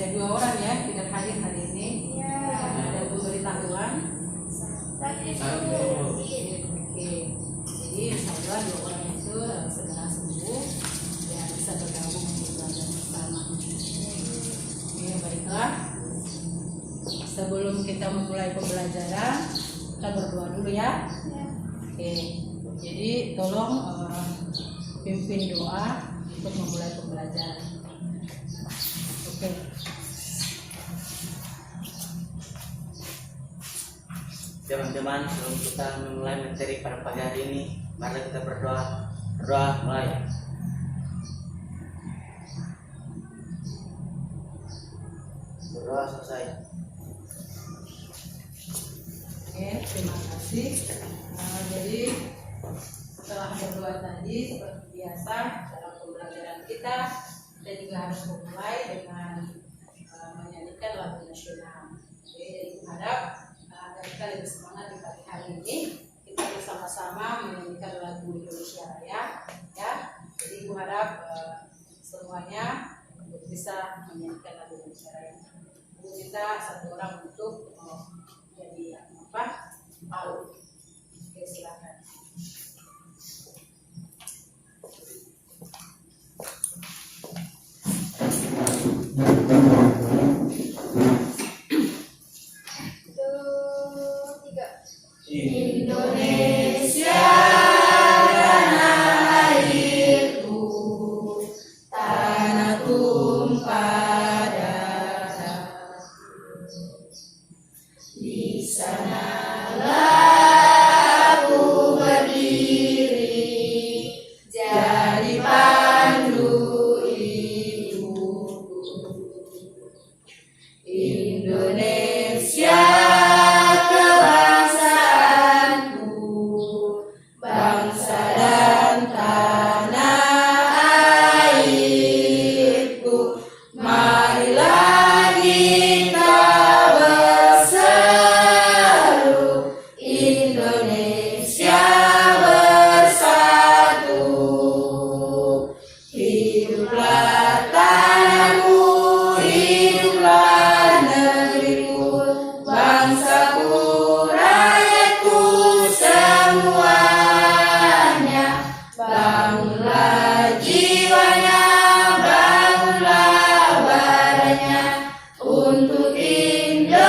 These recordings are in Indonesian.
ada 2 orang ya tidak hadir hari ini. Ya. Ada pemberitahuan. Sakit. Oke. Jadi insyaallah 2 orang itu segera sembuh dan bisa bergabung untuk belajar bersama. Oke, baiklah. Sebelum kita memulai pembelajaran, kita berdoa dulu ya. Ya. Oke. Jadi tolong pimpin doa untuk memulai pembelajaran. Oke. Teman-teman, sebelum kita memulai materi pada pagi hari ini, mari kita berdoa. Berdoa mulai. Berdoa selesai. Oke, terima kasih. Jadi setelah berdoa tadi, seperti biasa dalam pembelajaran kita juga harus memulai dengan menyanyikan lagu nasional. Oke, jadi berharap agar kita lebih semangat di pagi hari ini kita bersama-sama menyanyikan lagu Indonesia Raya. Ya, jadi berharap semuanya bisa menyanyikan lagu Indonesia Raya. Kita 1 orang untuk jadi apa? Paul. Oke, silakan. Indonesia tanah airku, tanah tumpah darahku. Di sanalah aku berdiri, jadi pandu hidupku. Indonesia bangsa dan tanah airku, marilah kita berseru, Indonesia bersatu. Hiduplah tanahku, hiduplah negeriku, bangsaku, rakyatku semuanya. Bangunlah jiwanya, bangunlah badannya untuk Indonesia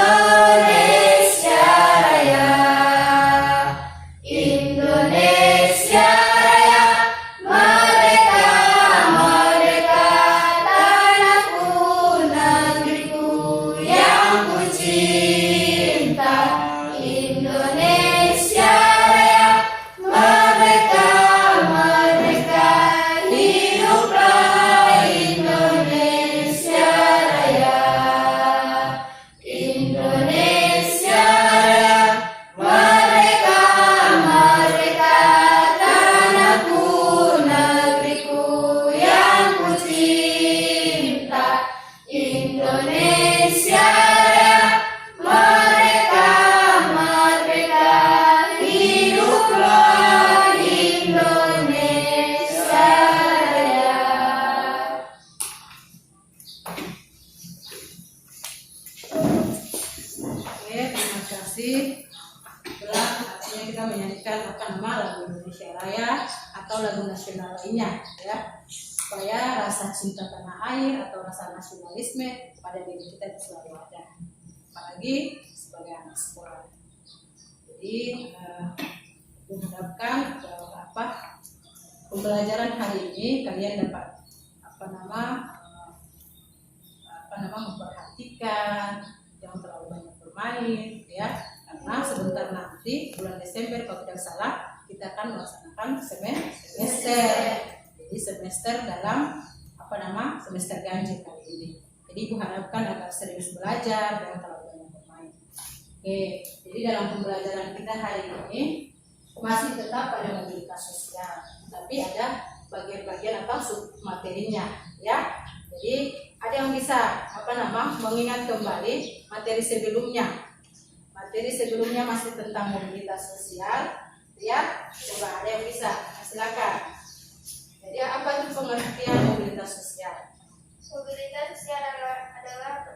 Raya. Indonesia Raya, merdeka, merdeka, tanahku, negeriku yang ku cinta. Indonesia Raya, merdeka, merdeka, hiduplah Indonesia Raya. Indonesia Raya, merdeka, merdeka, tanahku, negeriku yang ku cinta. Indonesia Raya, merdeka, merdeka, hiduplah Indonesia Raya. Oke, terima kasih. Setelah artinya kita menyanyikan lagu Indonesia Raya atau lagu nasional lainnya, ya, supaya rasa cinta tanah air atau rasa nasionalisme pada diri kita itu selalu ada, apalagi sebagai anak sekolah. Jadi mengharapkan pembelajaran hari ini kalian dapat memperhatikan, jangan terlalu banyak bermain, ya, karena sebentar nanti bulan Desember kalau tidak salah kita akan melaksanakan semester. Jadi semester dalam semester ganjil kali ini. Jadi Ibu harapkan agar serius belajar, jangan terlalu banyak bermain. Oke, jadi dalam pembelajaran kita hari ini masih tetap pada mobilitas sosial, tapi ada bagian-bagian atau sub materinya, ya. Jadi ada yang bisa mengingat kembali materi sebelumnya. Materi sebelumnya masih tentang mobilitas sosial, ya. Coba ada yang bisa, silakan. Jadi apa itu pengertian mobilitas sosial? Mobilitas sosial adalah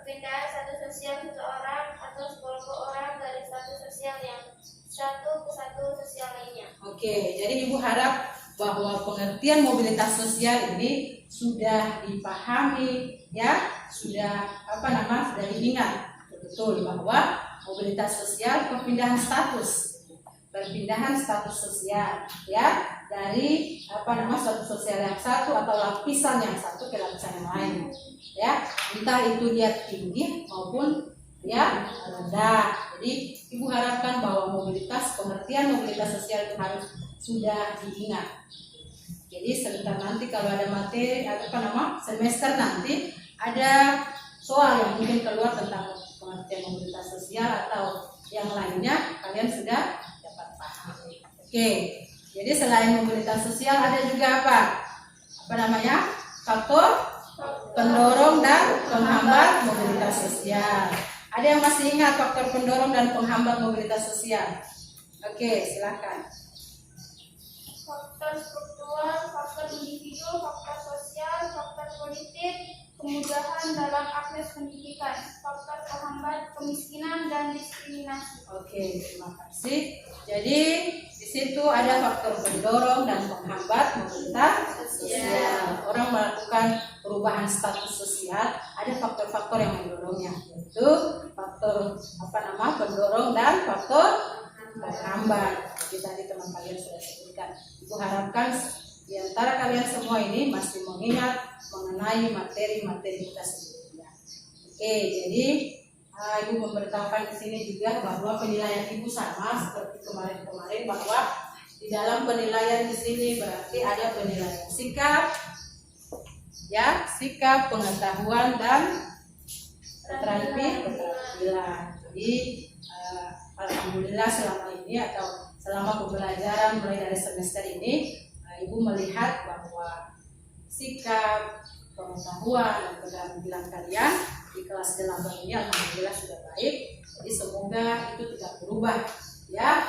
Oke, jadi Ibu harap bahwa pengertian mobilitas sosial ini sudah dipahami, ya, sudah sudah diingat betul bahwa mobilitas sosial perpindahan status sosial, ya, dari status sosial yang satu atau lapisan yang satu ke lapisan yang lain, ya, entah itu dia tinggi maupun ya rendah. Jadi Ibu harapkan bahwa pengertian mobilitas sosial itu harus sudah diingat. Jadi sebentar nanti kalau ada materi semester nanti ada soal yang mungkin keluar tentang pengertian mobilitas sosial atau yang lainnya, kalian sudah dapat paham. Oke, jadi selain mobilitas sosial ada juga faktor pendorong dan penghambat mobilitas sosial. Ada yang masih ingat faktor pendorong dan penghambat mobilitas sosial? Oke, silakan. Faktor struktural, faktor individu, faktor sosial, faktor politik, kemudahan dalam akses pendidikan, faktor penghambat kemiskinan dan diskriminasi. Oke, terima kasih. Jadi di situ ada faktor pendorong dan penghambat mobilitas sosial. Orang melakukan perubahan status sosial, ada faktor-faktor yang mendorongnya, yaitu faktor pendorong dan faktor penghambat. Jadi tadi teman kalian sudah sebutkan. Ibu harapkan di antara kalian semua ini masih mengingat mengenai materi-materi kita sebelumnya. Oke, jadi Ibu memberitahukan di sini juga bahwa penilaian Ibu sama seperti kemarin-kemarin, bahwa di dalam penilaian di sini berarti ada penilaian sikap, ya, sikap, pengetahuan dan keterampilan. Jadi alhamdulillah selama ini atau selama pembelajaran mulai dari semester ini, Ibu melihat bahwa sikap, pengetahuan dan keterampilan kalian di kelas 8 ini alhamdulillah sudah baik. Jadi semoga itu tidak berubah, ya,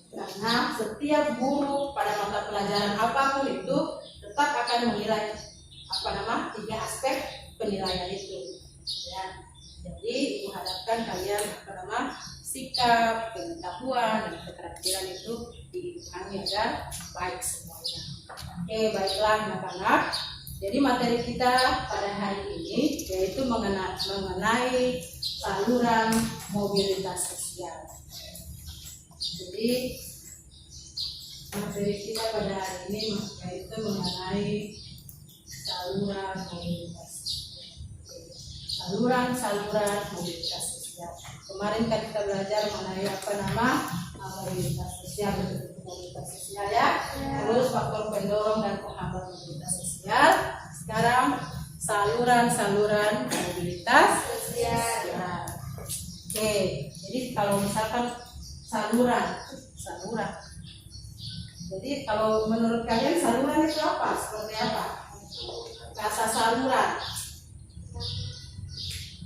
karena setiap guru pada mata pelajaran apapun itu tetap akan menilai 3 aspek penilaian itu, ya. Jadi Ibu harapkan kalian sikap, pengetahuan dan keterampilan itu diimbangi agar baik semuanya. Oke, baiklah anak-anak. Jadi materi kita pada hari ini yaitu mengenai saluran mobilitas sosial. Jadi materi kita pada hari ini yaitu mengenai saluran mobilitas sosial. Kemarin kan kita belajar mengenai mobilitas sosial, mobilitas sosial, ya. Terus faktor pendorong dan penghambat mobilitas sosial. Sekarang saluran mobilitas sosial. Oke, jadi kalau misalkan saluran. Jadi kalau menurut kalian saluran itu apa? Seperti apa? Kata saluran.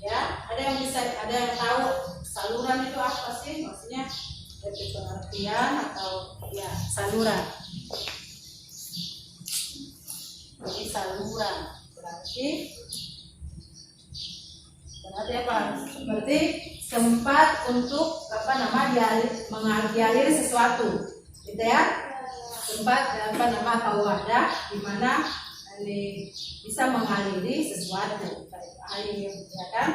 Ya, ada yang tahu saluran itu apa sih? Maksudnya lebih pengertian atau ya saluran. Jadi saluran berarti apa? Berarti tempat untuk mengalir sesuatu, gitu ya? Tempat atau wadah di mana ini bisa mengaliri sesuatu, air, ya kan?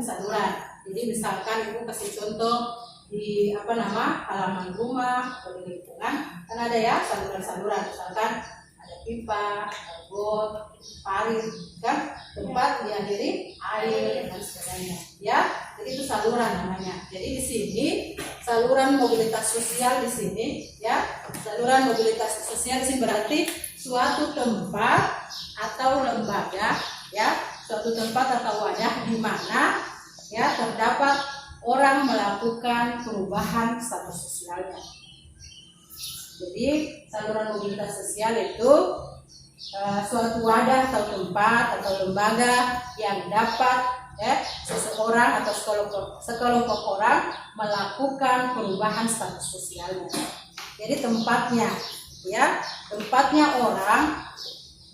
Saluran. Jadi misalkan Ibu kasih contoh di halaman rumah atau di lingkungan, kan ada ya saluran-saluran, misalkan ada pipa, ada got, parit, kan, tempat dialiri air dan sebagainya, ya. Jadi itu saluran namanya. Jadi di sini saluran mobilitas sosial di sini, ya, saluran mobilitas sosial sih berarti suatu tempat atau lembaga, ya, suatu tempat atau wadah di mana ya terdapat orang melakukan perubahan status sosialnya. Jadi saluran mobilitas sosial itu suatu wadah atau tempat atau lembaga yang dapat seseorang atau sekelompok orang melakukan perubahan status sosialnya. Jadi tempatnya orang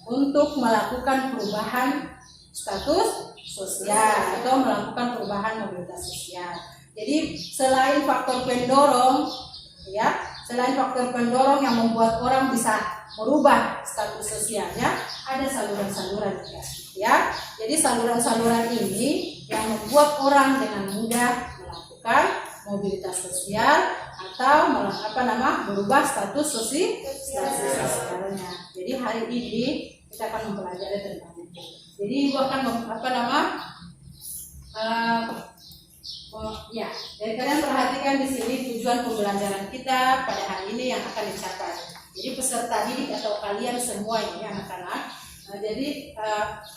untuk melakukan perubahan status sosial atau melakukan perubahan mobilitas sosial. Jadi selain faktor pendorong, ya, selain faktor pendorong yang membuat orang bisa merubah status sosialnya, ada saluran-saluran juga, ya. Jadi saluran-saluran ini yang membuat orang dengan mudah melakukan mobilitas sosial atau merubah status sosialnya. Jadi hari ini kita akan mempelajari tentang itu. Jadi ibu akan dari kalian perhatikan di sini tujuan pembelajaran kita pada hari ini yang akan dicapai. Jadi peserta didik atau kalian semua ini anak-anak.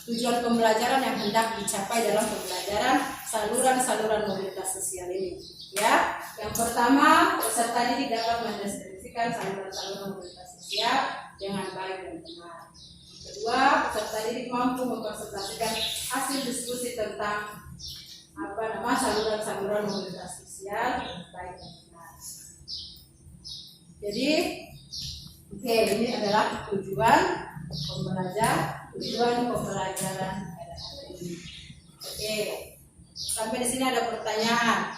Tujuan pembelajaran yang hendak dicapai dalam pembelajaran saluran-saluran mobilitas sosial ini. Ya, yang pertama peserta didik dapat mendeskripsikan saluran-saluran mobilitas sosial dengan baik dan benar. Kedua, peserta didik mampu mempresentasikan hasil diskusi tentang saluran-saluran mobilitas sosial baik dan benar. Jadi, ini adalah tujuan pembelajaran pada hari ini. Sampai di sini ada pertanyaan?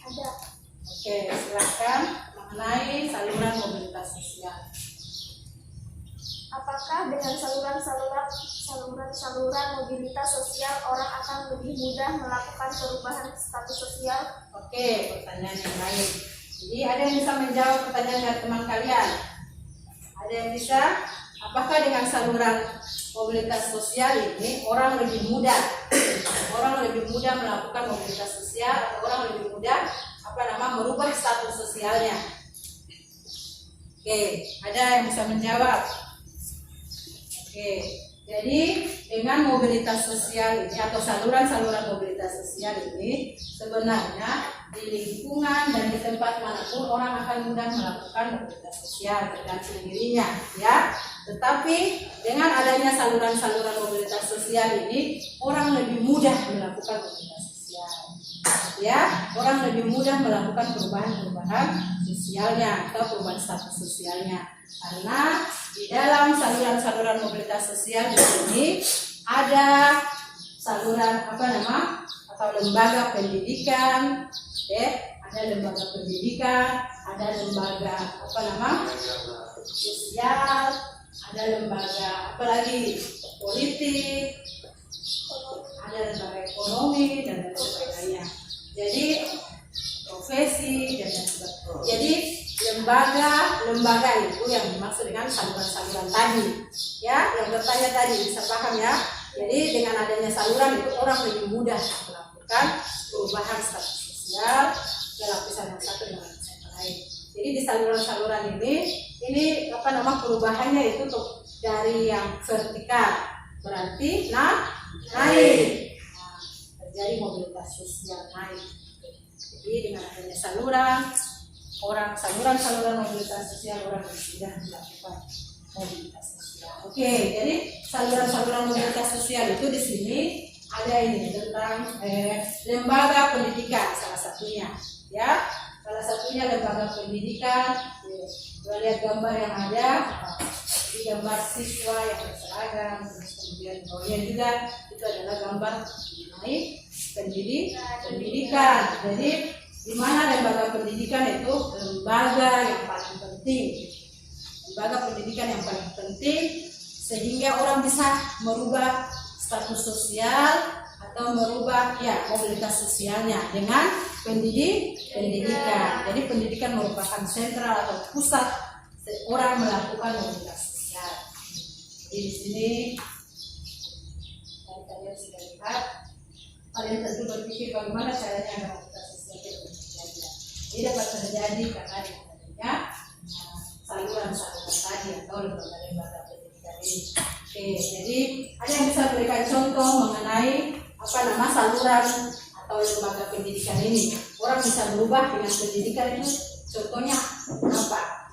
Ada. Silakan mengenai saluran mobilitas sosial. Apakah dengan saluran mobilitas sosial orang akan lebih mudah melakukan perubahan status sosial? Pertanyaan yang lain. Jadi ada yang bisa menjawab pertanyaan dari teman kalian? Ada yang bisa? Apakah dengan saluran mobilitas sosial ini orang lebih mudah melakukan mobilitas sosial atau orang lebih mudah merubah status sosialnya? Ada yang bisa menjawab? Jadi dengan mobilitas sosial ini atau saluran-saluran mobilitas sosial ini sebenarnya di lingkungan dan di tempat manapun orang akan mudah melakukan mobilitas sosial tergantung dirinya, ya. Tetapi dengan adanya saluran-saluran mobilitas sosial ini orang lebih mudah melakukan mobilitas sosial, ya. Orang lebih mudah melakukan perubahan sosialnya atau perubahan status sosialnya karena di dalam saluran-saluran mobilitas sosial di sini ada saluran atau lembaga pendidikan, ada lembaga pendidikan, ada lembaga sosial, ada lembaga politik, ada lembaga ekonomi dan lain sebagainya. Jadi profesi dan lain sebagainya. Jadi lembaga itu yang dimaksud dengan saluran-saluran tadi, ya. Yang bertanya tadi bisa paham, ya. Jadi dengan adanya saluran itu orang lebih mudah melakukan perubahan status sosial ke lapisan yang satu dengan lapisan yang lain. Jadi di saluran-saluran ini perubahannya itu dari yang vertikal, berarti naik. Terjadi mobilitas sosial naik. Jadi dengan adanya saluran mobilitas sosial orang sudah melakukan mobilitas sosial. Jadi saluran-saluran mobilitas sosial itu di sini ada ini tentang lembaga pendidikan salah satunya, ya. Salah satunya lembaga pendidikan. Kita lihat gambar yang ada, di gambar siswa yang berseragam, kemudian bawahnya juga itu adalah gambar mengenai pendidikan. Jadi di mana lembaga pendidikan itu lembaga yang paling penting, sehingga orang bisa merubah status sosial atau merubah mobilitas sosialnya dengan pendidikan. Jadi pendidikan merupakan sentral atau pusat orang melakukan mobilitas sosial. Jadi di sini kalian sudah lihat, kalian tentu berpikir bagaimana caranya ada mobilitas sosial itu terjadi. Ini dapat terjadi karena adanya saluran-saluran tadi atau lembaga pendidikan ini. Jadi ada yang bisa berikan contoh mengenai saluran atau lembaga pendidikan ini. Orang bisa berubah dengan pendidikan itu, contohnya apa?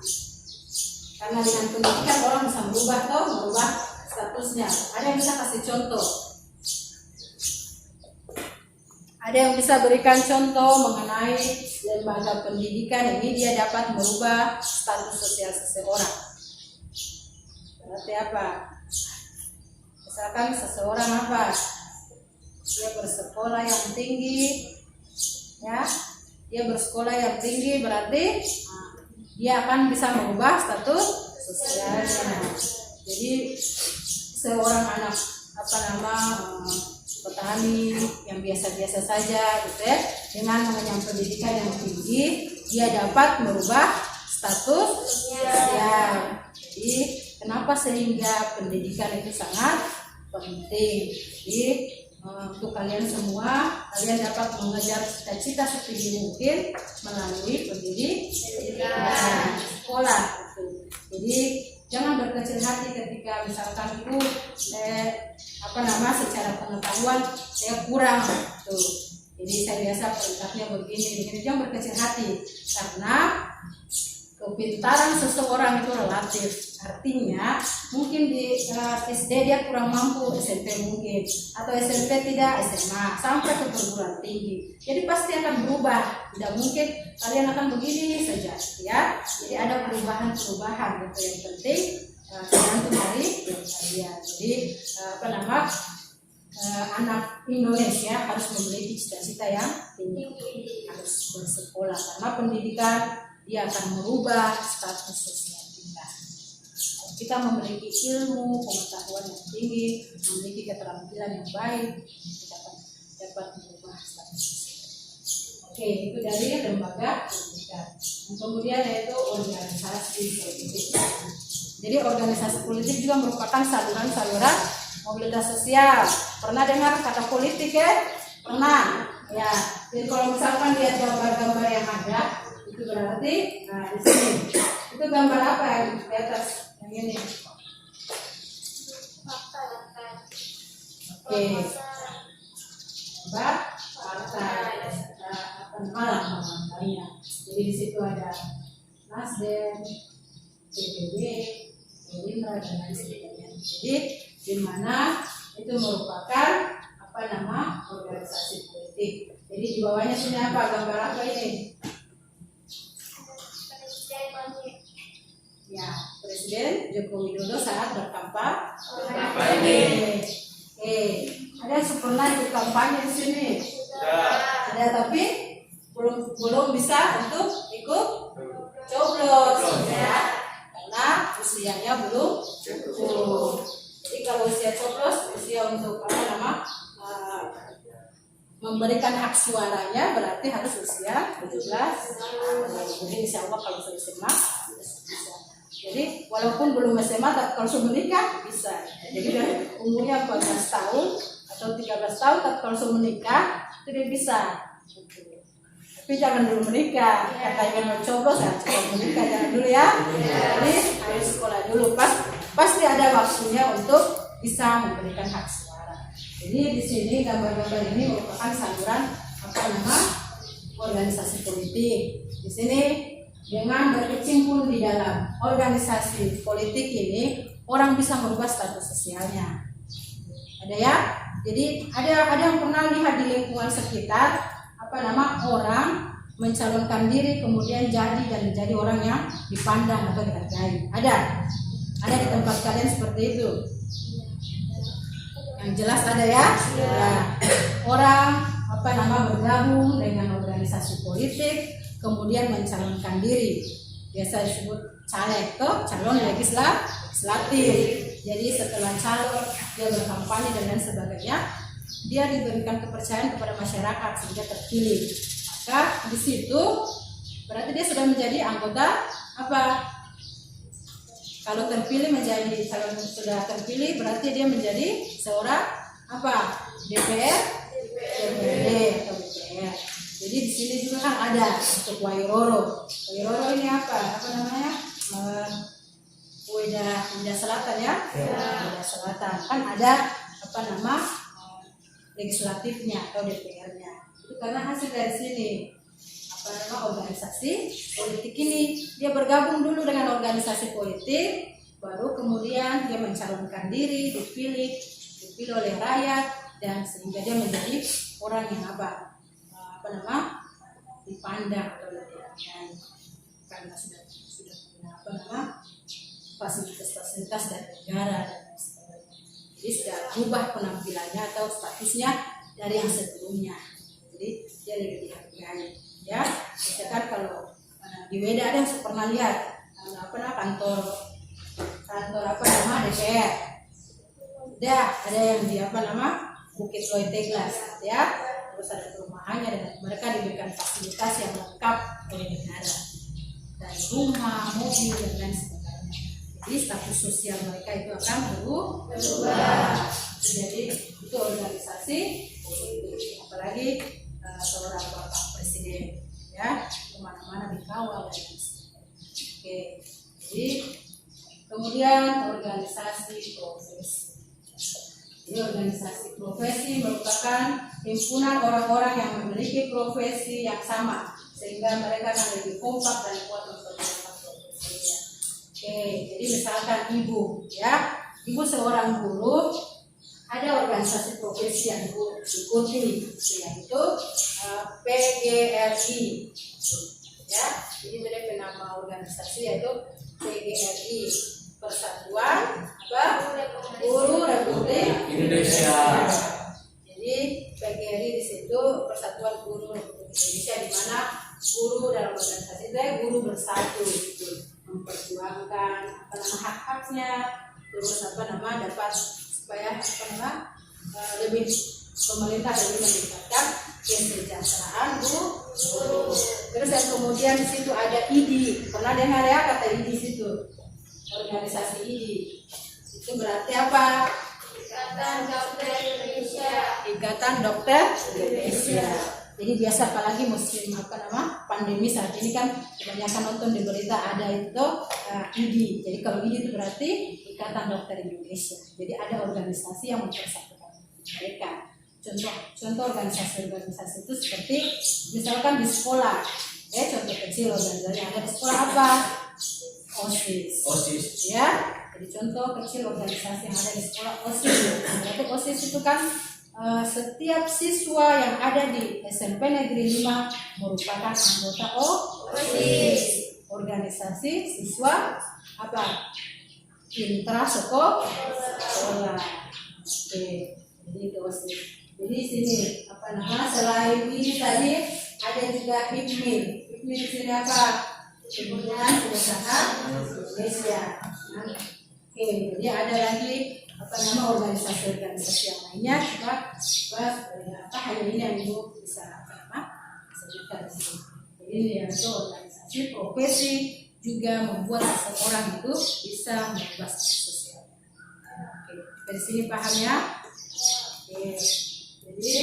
Karena dengan pendidikan orang bisa merubah statusnya. Ada yang bisa kasih contoh? Ada yang bisa berikan contoh mengenai lembaga pendidikan ini dia dapat merubah status sosial seseorang. Berarti apa? Misalkan seseorang dia bersekolah yang tinggi, ya, dia bersekolah yang tinggi berarti dia akan bisa mengubah status sosialnya. Jadi seorang anak petani yang biasa-biasa saja gitu ya, dengan mengenyam pendidikan yang tinggi dia dapat merubah status sosial. Jadi kenapa sehingga pendidikan itu sangat penting. Jadi untuk kalian semua, kalian dapat mengejar cita-cita setinggi mungkin melalui pendidikan sekolah gitu. Jadi jangan berkecil hati ketika misalkan itu secara pengetahuan saya kurang tuh. Jadi saya biasa perintahnya begini, jangan berkecil hati karena kepintaran seseorang itu relatif. Artinya mungkin di SD dia kurang mampu, SMP mungkin, atau SMP tidak, SMA sampai ke perguruan tinggi. Jadi pasti akan berubah. Tidak mungkin kalian akan begini saja, ya. Jadi ada perubahan gitu. Yang penting tergantung dari kalian. Jadi anak Indonesia harus memiliki cita-cita yang tinggi, harus bersekolah karena pendidikan dia akan merubah status sosial kita. Kita memiliki ilmu, pengetahuan yang tinggi, memiliki keterampilan yang baik, kita akan dapat merubah status sosial. Oke, itu dari lembaga pendidikan. Kemudian yaitu organisasi politik. Jadi organisasi politik juga merupakan saluran-saluran mobilitas sosial. Pernah dengar kata politik ya? Pernah. Ya. Jadi kalau misalkan lihat gambar-gambar yang ada, itu berarti di sini. Itu gambar apa yang di atas? Yang ini. Oke. Gambar partai. Partainya. Jadi di situ ada Nasdem, PBB, Gerindra dan lain sebagainya. Jadi di mana itu merupakan organisasi politik. Jadi di bawahnya sini apa? Gambar apa ini? Ya, Presiden Joko Widodo saat berkampanye. Ada yang pernah ikut kampanye di sini? Ada, tapi belum bisa untuk ikut coblos, ya, karena usianya belum cukup. Jadi kalau usia coblos, usia untuk memberikan hak suaranya berarti harus usia 17. Jadi insya Allah kalau sudah SMA bisa. Jadi walaupun belum SMA, kalau sudah menikah bisa. Jadi dari umurnya 14 tahun atau 13 tahun, kalau sudah menikah tidak bisa. Tapi jangan dulu menikah. Kata ingin mencoblos ya, coba menikah jangan dulu ya. Jadi harus sekolah dulu. Pasti ada waktunya untuk bisa memberikan hak suara. Jadi di sini gambar-gambar ini merupakan saluran organisasi politik. Di sini dengan berkecimpung di dalam organisasi politik ini, orang bisa merubah status sosialnya. Ada ya? Jadi ada yang pernah lihat di lingkungan sekitar orang mencalonkan diri kemudian jadi dan menjadi orang yang dipandang atau dihargai. Ada di tempat kalian seperti itu? Yang jelas ada ya. Orang bergabung dengan organisasi politik kemudian mencalonkan diri, biasa disebut caleg atau calon legislatif. Jadi setelah calon dia berkampanye dan lain sebagainya, dia diberikan kepercayaan kepada masyarakat sehingga terpilih. Maka di situ berarti dia sudah menjadi anggota Kalau terpilih menjadi calon, sudah terpilih berarti dia menjadi seorang DPR, DPRD atau DPR. Jadi di sini juga kan ada untuk Wairoro. Wairoro ini Weda Selatan ya. Weda Selatan kan ada legislatifnya atau DPR-nya. Itu karena hasil dari sini organisasi politik ini. Dia bergabung dulu dengan organisasi politik, baru kemudian dia mencalonkan diri, dipilih oleh rakyat, dan sehingga dia menjadi orang yang dipandang atau dihargai karena sudah punya fasilitas dari negara dan sebagainya. Jadi sudah berubah penampilannya atau statusnya dari yang sebelumnya. Jadi dia lebih dihargai. ya. Misalkan kalau di Weda ada yang saya pernah lihat kantor DPR. Ada yang di Bukit Loy Teglas ya. Terus ada perumahannya dan mereka diberikan fasilitas yang lengkap oleh negara. Dari rumah, mobil dan lain sebagainya. Jadi status sosial mereka itu akan berubah. Jadi itu organisasi, apalagi seorang Bapak Presiden ya, kemana-mana dikawal dan lain sebagainya. Oke, jadi kemudian organisasi profesi. Jadi organisasi profesi merupakan himpunan orang-orang yang memiliki profesi yang sama sehingga mereka akan lebih kompak dan kuat memperjuangkan profesinya. Oke, jadi misalkan ibu ya, ibu seorang guru, ada organisasi profesi yang ibu ikuti, yaitu PGRI ya. Jadi mereka nama organisasi yaitu PGRI, Persatuan Guru Republik Indonesia. Jadi PGRI di situ Persatuan Guru Republik Indonesia, di mana guru dalam organisasi itu guru bersatu gitu, memperjuangkan hak-haknya, terus dapat supaya lebih pemerintah lebih meningkatkan kesejahteraan guru. Terus yang kemudian di situ ada IDI. Pernah dengar ya kata IDI situ? Organisasi IDI. Itu berarti apa? Ikatan Dokter Indonesia. Ikatan Dokter Indonesia. Jadi biasa apalagi musim pandemi saat ini kan kebanyakan nonton di berita ada itu IDI. Jadi kalau IDI itu berarti Ikatan Dokter Indonesia. Jadi ada organisasi yang mempersatukan mereka. Contoh organisasi itu seperti misalkan di sekolah. Contoh kecil organisasi yang ada di sekolah apa? OSIS. Ya. Jadi contoh kecil organisasi yang ada di sekolah OSIS. Berarti OSIS itu kan setiap siswa yang ada di SMP Negeri 5 merupakan anggota OSIS. Organisasi siswa intrasekolah. Oke, jadi itu OSIS. Jadi di sini selain ini tadi ada juga HIPMI. HIPMI di sini apa? Himpunan Pengusaha Indonesia. Oke, jadi ada lagi organisasi-organisasi yang lainnya. Kita bahas hanya ini yang Ibu bisa sebutkan di sini. Jadi yaitu organisasi profesi juga membuat seseorang itu bisa mengubah sosial. Oke, dari sini paham ya? Oke, jadi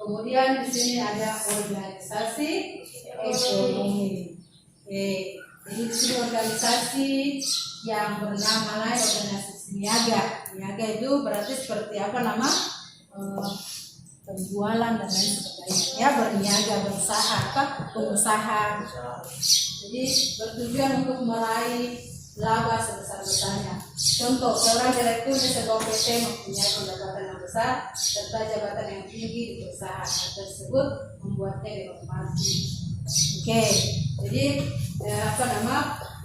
kemudian di sini ada organisasi ekonomi. Oke, jadi di sini organisasi yang bernama lain organisasi niaga. Niaga itu berarti seperti penjualan dan lain sebagainya. Ya, berniaga, berusaha, pengusaha. Jadi bertujuan untuk meraih laba sebesar-besarnya. Contoh, seorang direktur di sebuah PT mempunyai pendapatan yang besar serta jabatan yang tinggi di perusahaan tersebut membuatnya dihormati. Oke, jadi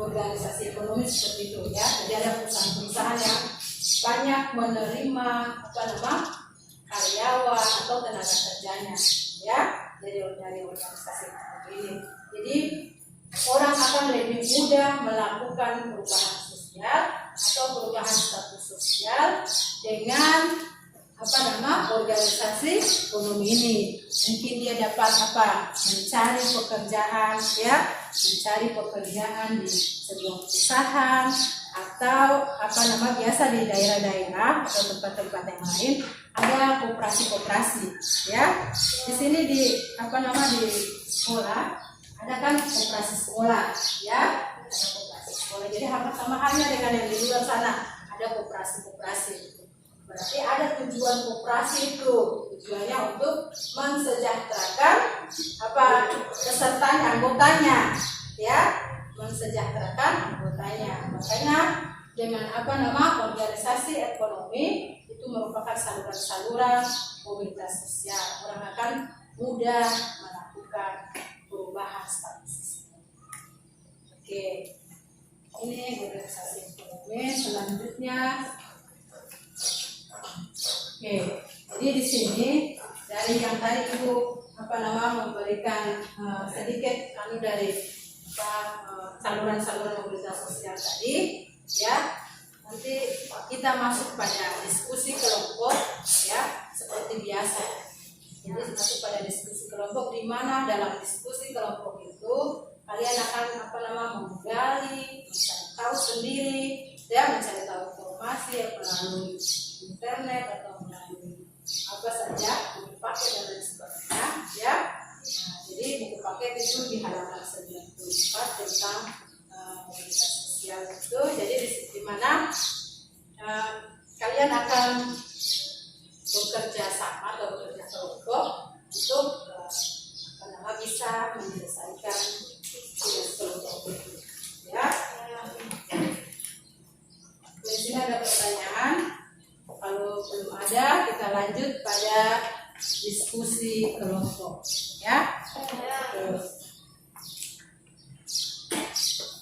organisasi ekonomi seperti itu ya. Jadi ada perusahaan-perusahaan yang banyak menerima karyawan atau tenaga kerjanya ya dari organisasi ini. Jadi orang akan lebih mudah melakukan perubahan sosial atau perubahan status sosial dengan organisasi ekonomi ini. Mungkin dia dapat mencari pekerjaan di sebuah perusahaan atau biasa di daerah-daerah atau tempat-tempat yang lain ada koperasi ya. Di sini di sekolah ada kan koperasi sekolah ya, ada koperasi sekolah. Jadi sama halnya dengan yang di luar sana ada koperasi. Berarti ada tujuan koperasi itu, tujuannya untuk mensejahterakan pesertanya, anggotanya, ya, mensejahterakan anggotanya. Makanya dengan organisasi ekonomi itu merupakan saluran-saluran mobilitas sosial. Orang akan mudah melakukan perubahan status sosial. Oke, ini organisasi ekonomi. Selanjutnya. Oke, jadi di sini dari yang tadi Ibu memberikan sedikit dari saluran-saluran mobilitas sosial tadi, ya. Nanti kita masuk pada diskusi kelompok, ya, seperti biasa. Jadi masuk pada diskusi kelompok, di mana dalam diskusi kelompok itu kalian akan menggali, mencari tahu sendiri, ya, mencari tahu informasi melalui internet atau melalui apa saja, buku paket dan lain sebagainya, ya. Nah, jadi buku paket itu di halaman 94 tentang mobilitas sosial itu. Jadi di mana kalian akan bekerja sama atau bekerja kelompok untuk bisa menyelesaikan tugas kelompok itu, ya. Di sini ada pertanyaan. Kalau belum ada, kita lanjut pada diskusi kelompok, ya.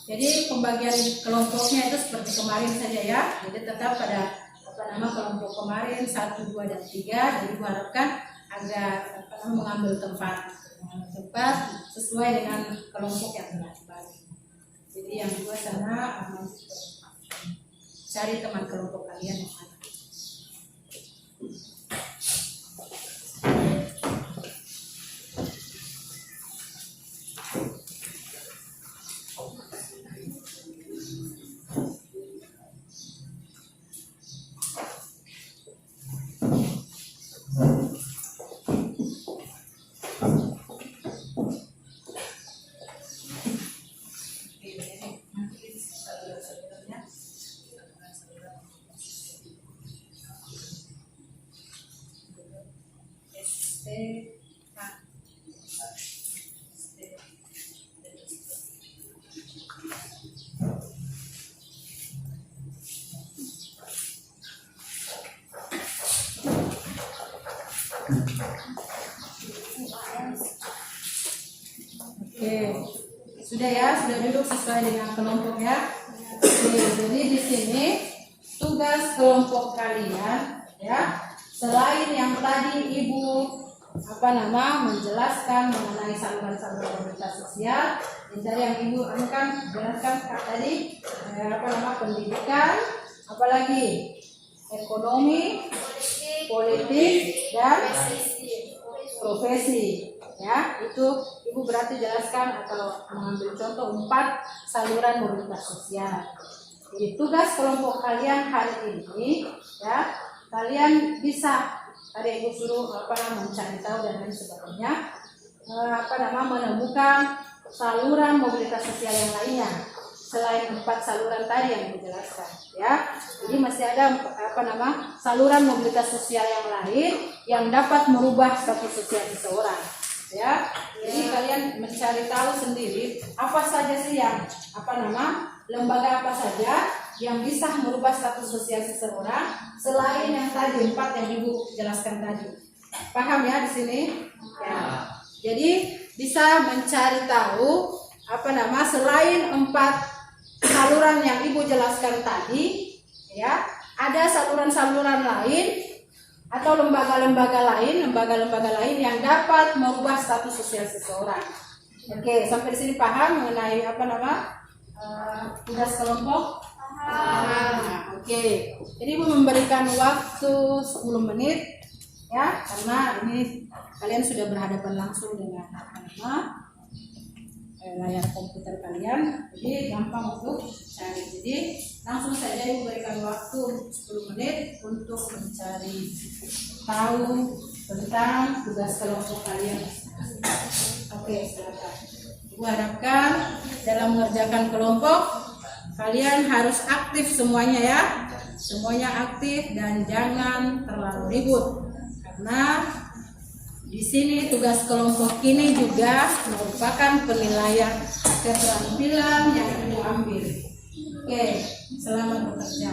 Jadi pembagian kelompoknya itu seperti kemarin saja, ya. Jadi tetap pada kelompok kemarin 1, 2, dan 3. Jadi diharapkan agar mengambil tempat sesuai dengan kelompok yang telah dibagi. Jadi yang dua sana cari teman kelompok kalian yang mana. Oke, sudah ya, sudah duduk sesuai dengan kelompoknya. Oke, jadi di sini tugas kelompok kalian, ya, selain yang tadi Ibu menjelaskan mengenai saluran-saluran mobilitas sosial, jadi yang Ibu akan jelaskan tadi pendidikan, apalagi ekonomi, politik, dan profesi, ya. Itu Ibu berarti jelaskan atau mengambil contoh 4 saluran mobilitas sosial. Jadi tugas kelompok kalian hari ini, ya, kalian bisa tadi Ibu suruh mencari tahu dan lain sebagainya, menemukan saluran mobilitas sosial yang lainnya selain 4 saluran tadi yang Ibu jelaskan, ya. Jadi masih ada saluran mobilitas sosial yang lain yang dapat merubah status sosial seseorang, ya. Jadi kalian mencari tahu sendiri apa saja sih yang lembaga apa saja yang bisa merubah status sosial seseorang selain yang tadi 4 yang Ibu jelaskan tadi. Paham ya di sini? Ya. Jadi bisa mencari tahu selain 4 saluran yang Ibu jelaskan tadi, ya, ada saluran-saluran lain atau lembaga-lembaga lain yang dapat merubah status sosial seseorang. Oke, sampai di sini paham mengenai tugas kelompok? Oke. Jadi Ibu memberikan waktu 10 menit, ya, karena ini kalian sudah berhadapan langsung dengan layar komputer kalian, jadi gampang untuk cari. Jadi langsung saja Ibu berikan waktu 10 menit untuk mencari tahu tentang tugas kelompok kalian. Oke, silakan. Ibu harapkan dalam mengerjakan kelompok kalian harus aktif semuanya, ya. Semuanya aktif dan jangan terlalu ribut, karena di sini tugas kelompok ini juga merupakan penilaian keterampilan yang Ibu ambil. Oke, selamat bekerja.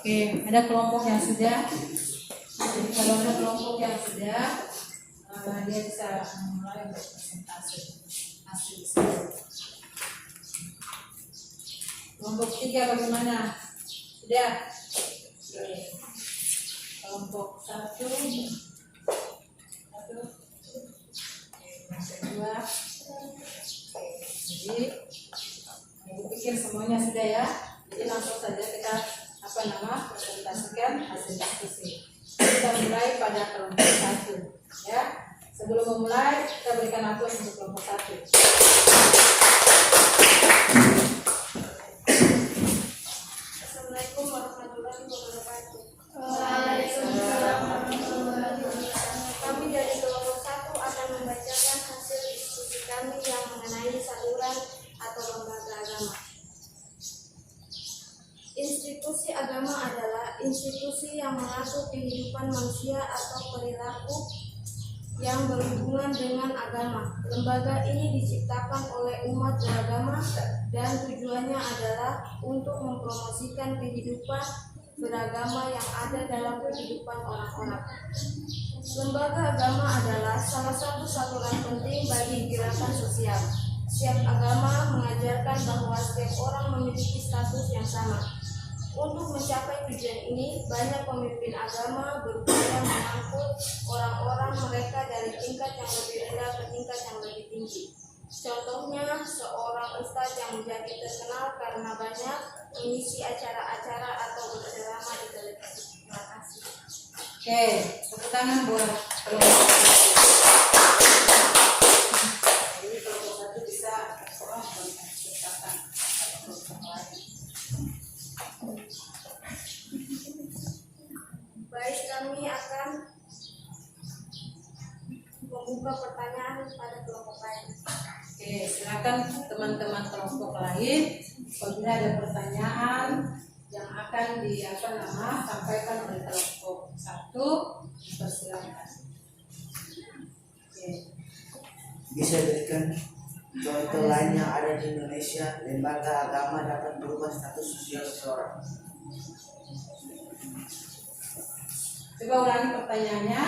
Oke, ada kelompok yang sudah. Jadi kalau ada kelompok yang sudah, dia bisa mulai untuk presentasi hasil. Kelompok 3 bagaimana? Sudah? Oke. kelompok 1, yang kedua. Jadi ibu pikir semuanya sudah ya. Jadi langsung saja kita presentasikan hasil diskusi. Kita mulai pada kelompok 1 ya. Sebelum memulai kita berikan aplaus untuk kelompok 1. Assalamualaikum warahmatullahi wabarakatuh. Waalaikumsalam warahmatullahi wabarakatuh. Kami dari kelompok 1 akan membacakan hasil diskusi kami yang mengenai saluran atau lembaga agama. Institusi agama adalah institusi yang mengatur kehidupan manusia atau perilaku yang berhubungan dengan agama. Lembaga ini diciptakan oleh umat beragama dan tujuannya adalah untuk mempromosikan kehidupan beragama yang ada dalam kehidupan orang-orang. Lembaga agama adalah salah satu saluran penting bagi gerakan sosial. Setiap agama mengajarkan bahwa setiap orang memiliki status yang sama. Untuk mencapai tujuan ini, banyak pemimpin agama berupaya mengangkut orang-orang mereka dari tingkat yang lebih rendah ke tingkat yang lebih tinggi. Contohnya, seorang ustadz yang menjadi terkenal karena banyak mengisi acara-acara atau berceramah di televisi. Terima kasih. Oke, tepuk tangan buat kelompok 1. Jadi kelompok 1 bisa menciptakan kelompok lain. Baik, kami akan membuka pertanyaan pada kelompok lain. Oke, silakan teman-teman kelompok lain apabila ada pertanyaan yang akan sampaikan oleh kelompok 1, persilakan. Oke. Bisa berikan contoh lain yang ada di Indonesia, lembaga agama dapat berubah status sosial seseorang. Coba ulangi pertanyaannya.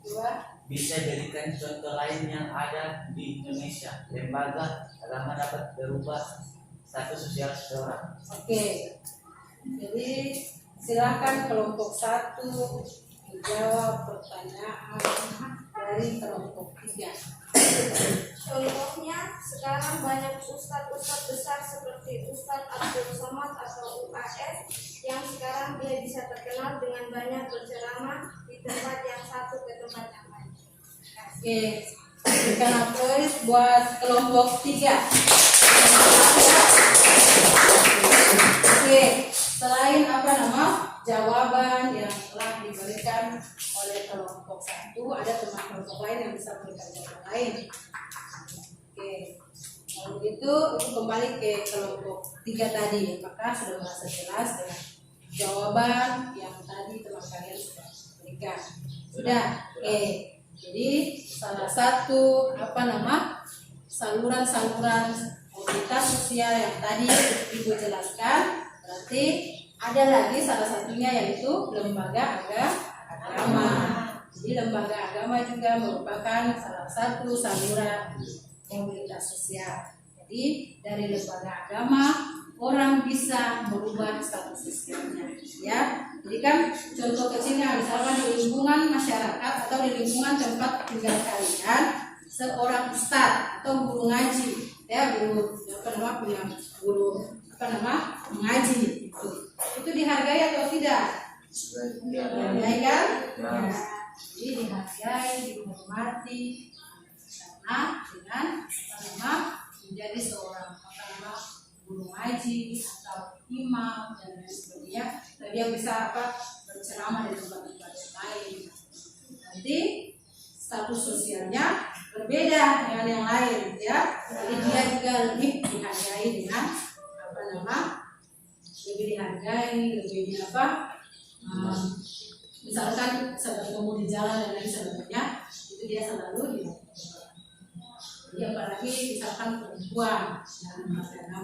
Dua. Bisa jadikan contoh lain yang ada di Indonesia, lembaga agama dapat berubah status sosial seseorang. Oke. Jadi silakan kelompok 1 menjawab pertanyaan dari kelompok 3. Contohnya, sekarang banyak ustadz-ustadz besar seperti Ustadz Abdul Somad atau UAS yang sekarang dia bisa terkenal dengan banyak berceramah di tempat yang satu ke tempat yang lain. Oke, berikan aplaus buat kelompok 3. Oke, selain jawaban yang telah diberikan oleh kelompok 1, ada teman kelompok lain yang bisa memberikan jawaban lain. Oke, kalau begitu kembali ke kelompok 3 tadi. Apakah sudah merasa jelas dengan jawaban yang tadi teman kalian sudah berikan? Sudah. Oke. Jadi salah satu saluran-saluran komunitas sosial yang tadi Ibu jelaskan, berarti ada lagi salah satunya yaitu lembaga agama. Jadi lembaga agama juga merupakan salah satu saluran komunitas sosial. Jadi dari lembaga agama orang bisa merubah status sosialnya, ya. Jadi kan contoh kecilnya misalkan di lingkungan masyarakat atau di lingkungan tempat tinggal kalian, seorang ustadz atau guru ngaji, ya guru mengaji itu dihargai atau tidak? Dihargai kan? Ya. Jadi dihargai, dihormati karena dengan menjadi seorang guru ngaji atau imam dan lain sebagainya, dan dia bisa berceramah di tempat-tempat yang lain. Nanti status sosialnya berbeda dengan yang lain, ya. Jadi dia juga lebih dihargai dengan lebih dihargai, lebih misalkan sedang ketemu di jalan dan lain sebagainya, itu dia selalu dihargai. Jadi apalagi misalkan perempuan,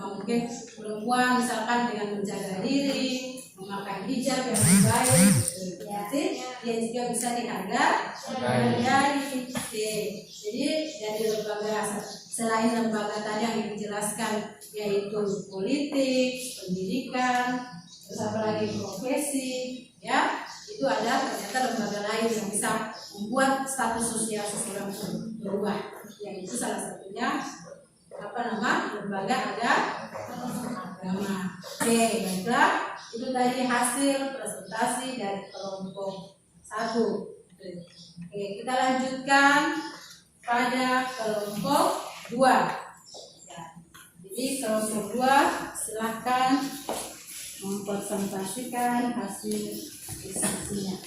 mungkin perempuan misalkan dengan menjaga diri, memakai hijab yang baik, berarti dia juga bisa dihargai. Jadi dari lembaga, selain lembaga tadi yang dijelaskan yaitu politik, pendidikan, terus apalagi profesi, ya itu ada ternyata lain yang bisa membuat status sosial seseorang berubah. Yang itu salah satunya lembaga agama. Oke, baiklah. Itu tadi hasil presentasi dari kelompok 1. Oke, kita lanjutkan pada kelompok 2. Ya, jadi kelompok 2 silahkan mempresentasikan hasil diskusinya.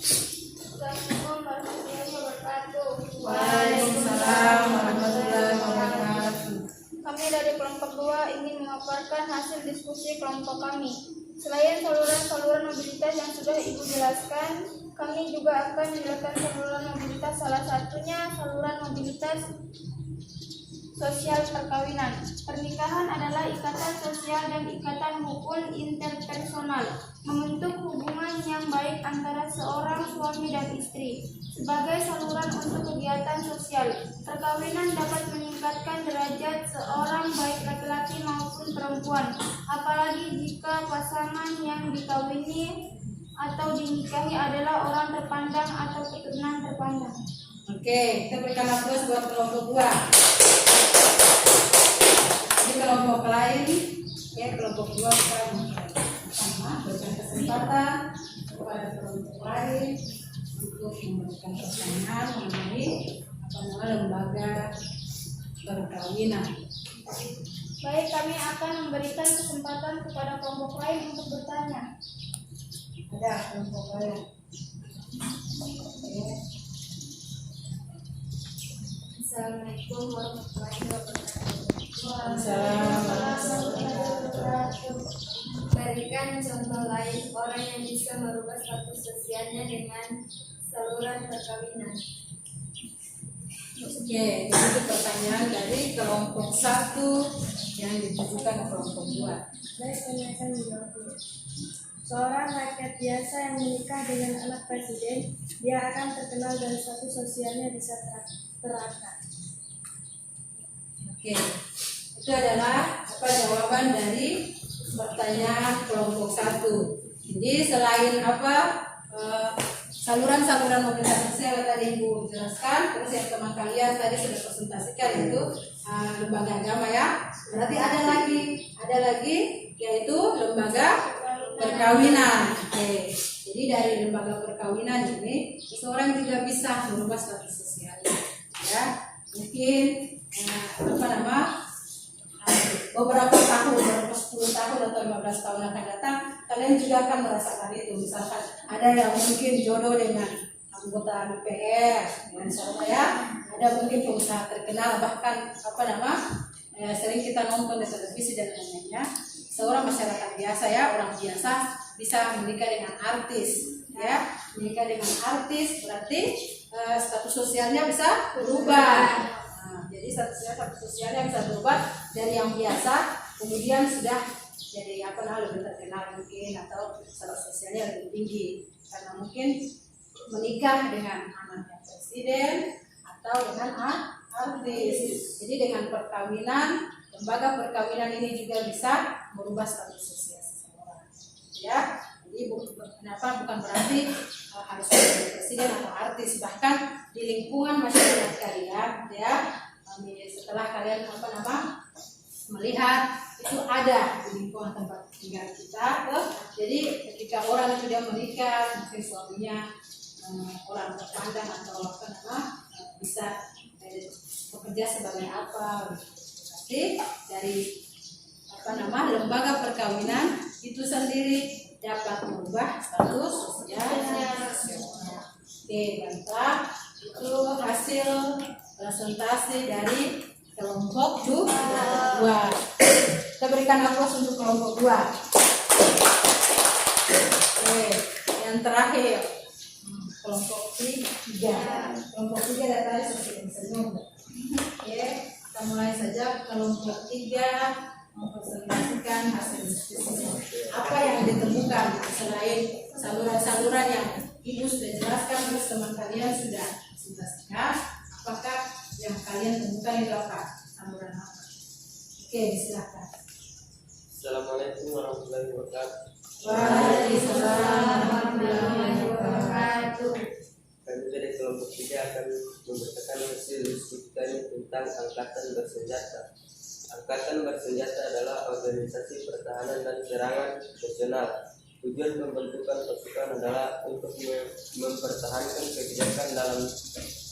Assalamualaikum warahmatullahi wabarakatuh. Waalaikumsalam warahmatullahi wabarakatuh. Kami dari kelompok 2 ingin memaparkan hasil diskusi kelompok kami. Selain saluran-saluran mobilitas yang sudah Ibu jelaskan, kami juga akan menjelaskan saluran mobilitas, salah satunya saluran mobilitas sosial perkawinan. Pernikahan adalah ikatan sosial dan ikatan hukum interpersonal, membentuk hubungan yang baik antara seorang suami dan istri. Sebagai saluran untuk kegiatan sosial, perkawinan dapat meningkatkan derajat seorang baik laki-laki maupun perempuan, apalagi jika pasangan yang dikawini atau dinikahi adalah orang terpandang atau keturunan terpandang. Oke, kita berikan aplaus buat kelompok 2. Di kelompok lain, ya kelompok 2 kita sama berikan kesempatan kepada kelompok lain untuk memberikan pertanyaan mengenai lembaga perkawinan. Baik, kami akan memberikan kesempatan kepada kelompok lain untuk bertanya. Ada kelompok lain. Oke. Assalamualaikum warahmatullahi wabarakatuh. Berikan contoh lain orang yang bisa merubah status sosialnya dengan saluran perkawinan. Oke, itu pertanyaan dari kelompok 1 yang ditujukan ke kelompok 2. Baik, kami akan menjawab dulu. Seorang rakyat biasa yang menikah dengan anak presiden, dia akan terkenal dan status sosialnya bisa terangkat. Oke, itu adalah jawaban dari pertanyaan kelompok 1. Jadi selain saluran-saluran mobilitas sosial yang tadi Ibu jelaskan, terus yang teman kalian tadi sudah presentasikan itu lembaga agama ya. Berarti ada lagi yaitu lembaga perkawinan. Oke. Jadi dari lembaga perkawinan ini seseorang juga bisa merubah status sosialnya. Ya, mungkin beberapa 10 tahun atau 15 tahun akan datang, kalian juga akan merasakan itu. Misalkan ada yang mungkin jodoh dengan anggota DPR, misalnya ya, ada mungkin pengusaha terkenal, bahkan sering kita nonton di televisi dan lain-lainnya. Seorang masyarakat biasa ya, orang biasa bisa menikah dengan artis, ya, menikah dengan artis berarti status sosialnya bisa berubah. Jadi status sosialnya bisa berubah dari yang biasa, kemudian sudah jadi lebih terkenal mungkin, atau status sosialnya lebih tinggi karena mungkin menikah dengan anaknya presiden atau dengan artis. Jadi dengan perkawinan, lembaga perkawinan ini juga bisa merubah status sosial seseorang. Ya, jadi bukan berarti harus menjadi presiden atau artis, bahkan di lingkungan masyarakat kalian, ya. Setelah kalian melihat itu ada di lingkungan tempat tinggal kita, jadi ketika orang itu dia menikah, mungkin suaminya orang terpandang atau bisa bekerja sebagai apa, berarti dari lembaga perkawinan itu sendiri dapat merubah status sosialnya. Oke, baiklah, itu hasil presentasi dari kelompok 2. Kita berikan aplaus untuk kelompok 2. Oke, yang terakhir kelompok 3. Kelompok 3 dari tadi senyum. Oke, kita mulai saja. Kelompok 3 mempresentasikan hasil diskusinya. Apa yang ditemukan selain saluran-saluran yang Ibu sudah jelaskan, terus teman kalian sudah presentasikan. Apakah yang kalian temukan itu apa? Saluran apa? Oke, silakan. Assalamualaikum warahmatullahi wabarakatuh. Waalaikumsalam warahmatullahi wabarakatuh. 3 akan membacakan hasil diskusi tentang angkatan bersenjata. Angkatan bersenjata adalah organisasi pertahanan dan serangan nasional. Tujuan pembentukan pasukan adalah untuk mempertahankan kebijakan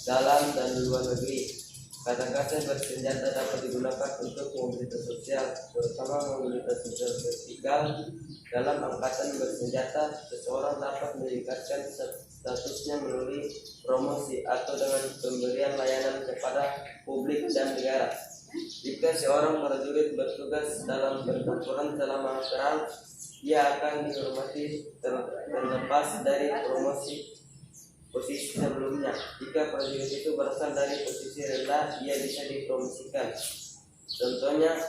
dalam dan luar negeri. Kata-kata bersenjata dapat digunakan untuk mobilitas sosial, terutama mobilitas sosial vertikal. Dalam angkatan bersenjata, seseorang dapat meningkatkan statusnya melalui promosi atau dengan pemberian layanan kepada publik dan negara. Jika seorang prajurit bertugas dalam pertempuran selama perang, ia akan dihormati terlepas dari promosi posisi sebelumnya. Jika prajurit itu berasal dari posisi rendah, ia bisa dipromosikan. Contohnya,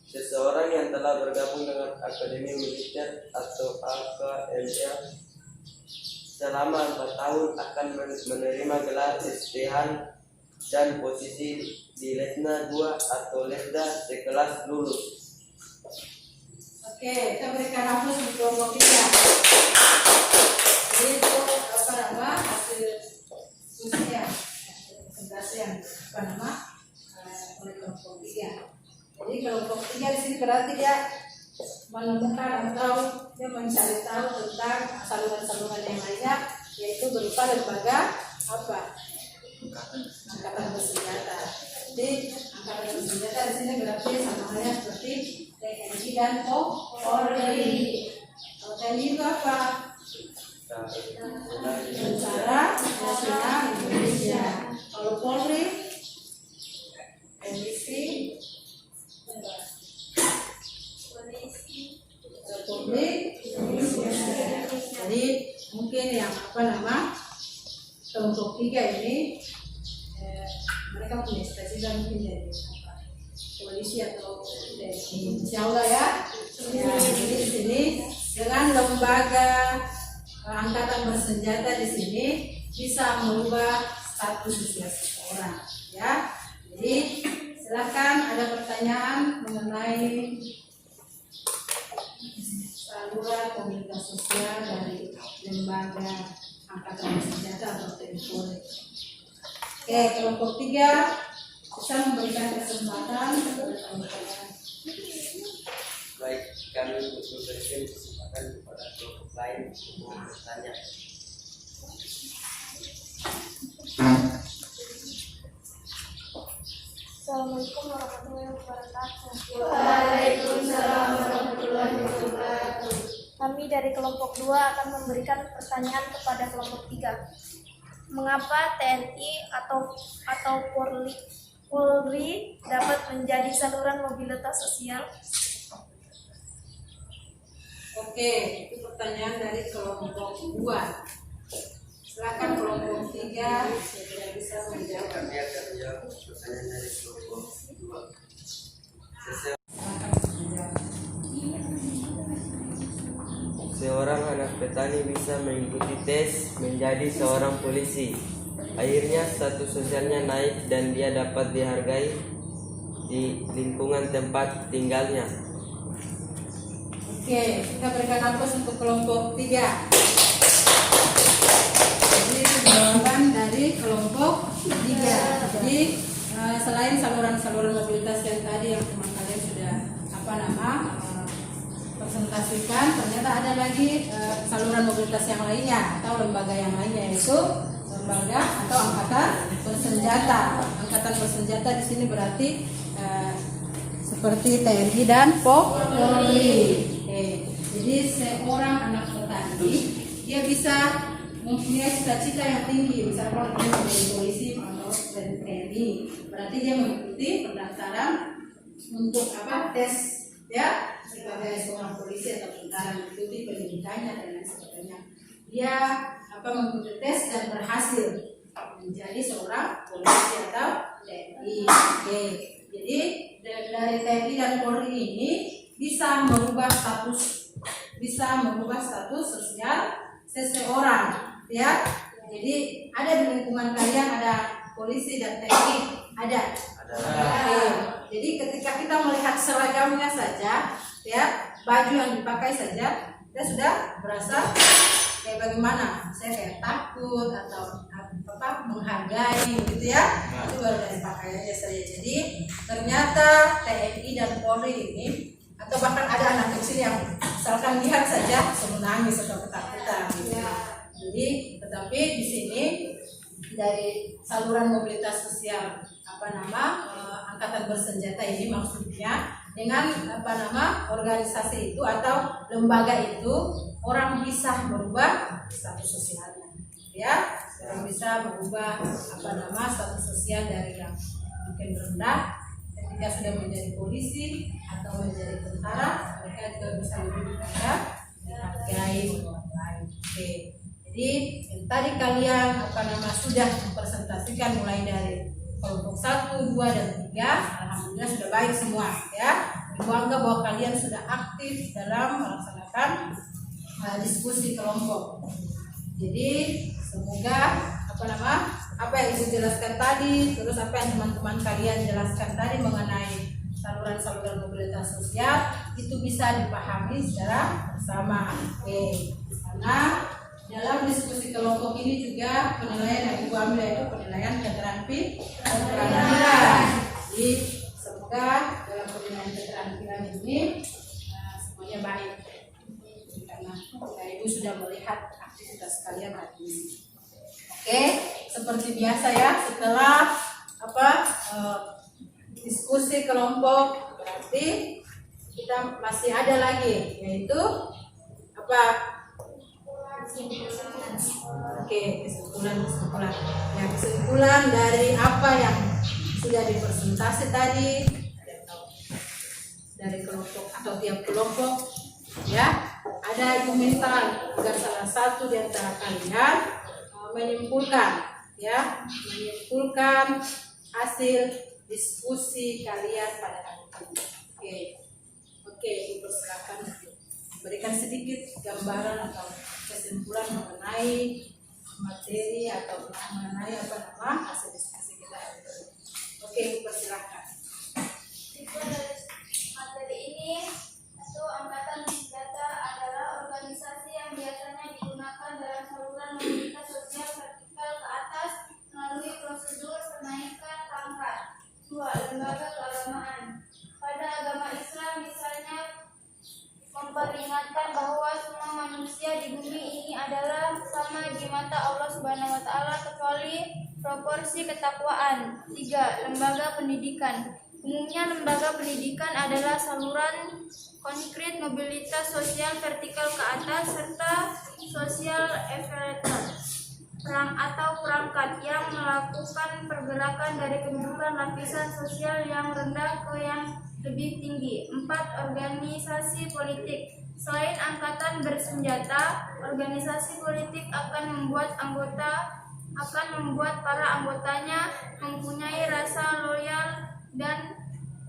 seseorang yang telah bergabung dengan Akademi Militer atau AKML selama 4 tahun akan menerima gelar SPH dan posisi di Letna 2 atau Letda sekelas lulus. Oke, kita berikan aplaus untuk kelompok 3. Jadi itu hasil usia presentasi yang oleh kelompok 3. Jadi kelompok 3 di sini berarti dia menemukan atau dia mencari tahu tentang saluran-saluran yang lainnya, yaitu berupa lembaga apa? Angkatan bersenjata. Jadi angkatan bersenjata di sini berarti sama halnya seperti TNI dan Polri. Kalau TNI itu apa? Tentara Nasional Indonesia. Kalau Polri, polisi, jadi mungkin yang kelompok 3 ini mereka punya cita-cita mungkin jadi polisi atau TNI, insya Allah ya. Jadi di sini dengan lembaga angkatan bersenjata di sini bisa merubah status usia seseorang, ya. Jadi silakan ada pertanyaan mengenai saluran komunitas sosial dari lembaga angkatan bersenjata atau TNI. Oke, kelompok 3 bisa memberikan kesempatan kepada teman-teman. Baik, kami memberikan kesempatan kepada kelompok lain untuk bertanya. Assalamualaikum warahmatullahi wabarakatuh. Waalaikumsalam warahmatullahi wabarakatuh. Kami dari kelompok 2 akan memberikan pertanyaan kepada kelompok 3. Mengapa TNI atau Polri dapat menjadi saluran mobilitas sosial? Oke, itu pertanyaan dari kelompok 2. Silakan kelompok 3 segera bisa menjawab. Kami akan menjawab pertanyaan dari kelompok 2. Seorang anak petani bisa mengikuti tes menjadi seorang polisi. Akhirnya status sosialnya naik dan dia dapat dihargai di lingkungan tempat tinggalnya. Oke, kita berikan aplaus untuk kelompok 3. Jadi itu jawaban dari kelompok 3. Jadi selain saluran-saluran mobilitas yang tadi yang teman kalian sudah presentasikan, ternyata ada lagi saluran mobilitas yang lainnya atau lembaga yang lainnya, yaitu lembaga atau angkatan bersenjata. Angkatan bersenjata di sini berarti seperti TNI dan Polri. Jadi seorang anak petani dia bisa mempunyai cita-cita yang tinggi, misalnya dia menjadi polisi atau TNI, berarti dia mengikuti pendaftaran untuk tes, ya, sebagai seorang polisi atau tentara, mengikuti pendidikannya dan lain sebagainya. Dia mengikuti tes dan berhasil menjadi seorang polisi atau TNI. Jadi dari TNI dan Polri ini bisa merubah status sosial seseorang, ya. Jadi ada di lingkungan kalian ada polisi dan TNI, ada. Jadi ketika kita melihat seragamnya saja, ya, baju yang dipakai saja, kita sudah berasa kayak bagaimana? Saya kayak takut atau menghargai gitu ya. Itu baru dari pakaiannya saja. Jadi ternyata TNI dan Polri ini, atau bahkan ada anak kecil yang misalkan lihat saja menangis atau ketakutan gitu. Jadi tetapi di sini dari saluran mobilitas sosial angkatan bersenjata ini maksudnya dengan organisasi itu atau lembaga itu orang bisa merubah status sosialnya, ya, orang bisa merubah status sosial dari yang mungkin rendah ketika sudah menjadi polisi atau menjadi tentara, mereka juga bisa lebih menghargai orang lain. Oke. Jadi tadi kalian sudah mempresentasikan mulai dari kelompok 1, 2, dan 3, alhamdulillah sudah baik semua ya. Bangga bahwa kalian sudah aktif dalam melaksanakan diskusi kelompok. Jadi semoga apa yang Ibu jelaskan tadi, terus apa yang teman-teman kalian jelaskan tadi mengenai saluran-saluran mobilitas sosial itu bisa dipahami secara bersama. Oke. Karena dalam diskusi kelompok ini juga penilaian yang Ibu ambil itu penilaian keterampilan. Jadi semoga dalam penilaian keterampilan ini semuanya baik. Karena Ibu sudah melihat aktivitas kalian hari ini. Oke, seperti biasa ya, setelah diskusi kelompok berarti kita masih ada lagi, yaitu kesimpulan dari apa yang sudah dipresentasi tadi dari kelompok atau tiap kelompok ya. Ada Ibu minta agar salah satu di antara kalian menyimpulkan hasil diskusi kalian pada hari ini. Oke, Ibu silakan berikan sedikit gambaran atau kesimpulan mengenai materi atau mengenai hasil diskusi kita hari ini. Oke, Ibu silakan. Materi ini itu Angkatan Bersenjata adalah organisasi yang biasanya digunakan dalam saluran mobilitas sosial vertikal ke atas melalui prosedur kenaikan pangkat. 2. Lembaga keagamaan. Pada agama Islam misalnya memperingatkan bahwa semua manusia di bumi ini adalah sama di mata Allah Subhanahu wa taala kecuali proporsi ketakwaan. 3. Lembaga pendidikan. Umumnya lembaga pendidikan adalah saluran konkret mobilitas sosial vertikal ke atas serta sosial elevator perangkat yang melakukan pergerakan dari kedudukan lapisan sosial yang rendah ke yang lebih tinggi. 4. Organisasi politik. Selain angkatan bersenjata, organisasi politik akan membuat para anggotanya mempunyai rasa loyal dan